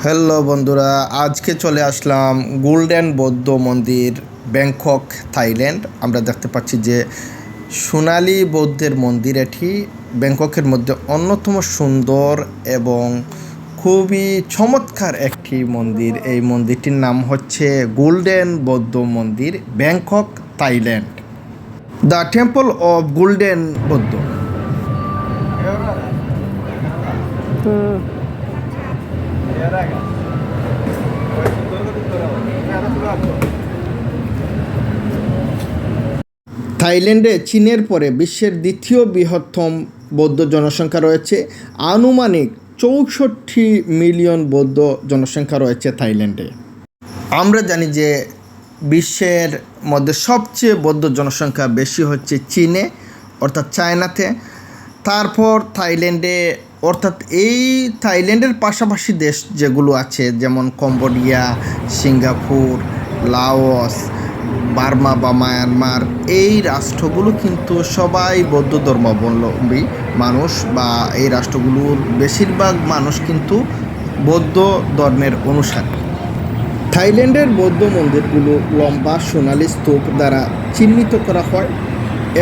Hello বন্ধুরা, আজকে চলে আসলাম গোল্ডেন বৌদ্ধ মন্দির, ব্যাংকক, থাইল্যান্ড। আমরা দেখতে পাচ্ছি যে সোনালী বৌদ্ধের মন্দির এটি ব্যাংককের মধ্যে অন্যতম সুন্দর এবং খুবই চমৎকার একটি মন্দির। এই মন্দিরটির নাম হচ্ছে গোল্ডেন বৌদ্ধ মন্দির, Bangkok, Thailand. The temple of golden বৌদ্ধ। থাইল্যান্ডে চীনের পরে বিশ্বের দ্বিতীয় বৃহত্তম বৌদ্ধ জনসংখ্যা রয়েছে। আনুমানিক 64 মিলিয়ন বৌদ্ধ জনসংখ্যা রয়েছে থাইল্যান্ডে। আমরা জানি যে বিশ্বের মধ্যে সবচেয়ে বৌদ্ধ জনসংখ্যা বেশি হচ্ছে চীনে, অর্থাৎ চায়নাতে, তারপর থাইল্যান্ডে, অর্থাৎ এই থাইল্যান্ডের পাশাপাশি দেশ যেগুলো আছে যেমন কম্বোডিয়া, সিঙ্গাপুর, লাওস, বার্মা বা মায়ানমার, এই রাষ্ট্রগুলো কিন্তু সবাই বৌদ্ধ ধর্মাবলম্বী মানুষ, বা এই রাষ্ট্রগুলোর বেশিরভাগ মানুষ কিন্তু বৌদ্ধ ধর্মের অনুসারী। থাইল্যান্ডের বৌদ্ধ মন্দিরগুলো লম্বা সোনালী স্তূপ দ্বারা চিহ্নিত করা হয়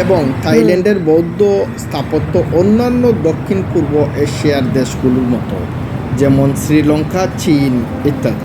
এবং থাইল্যান্ডের বৌদ্ধ স্থাপত্য অন্যান্য দক্ষিণ পূর্ব এশিয়ার দেশগুলোর মতো, যেমন শ্রীলঙ্কা, চীন ইত্যাদি।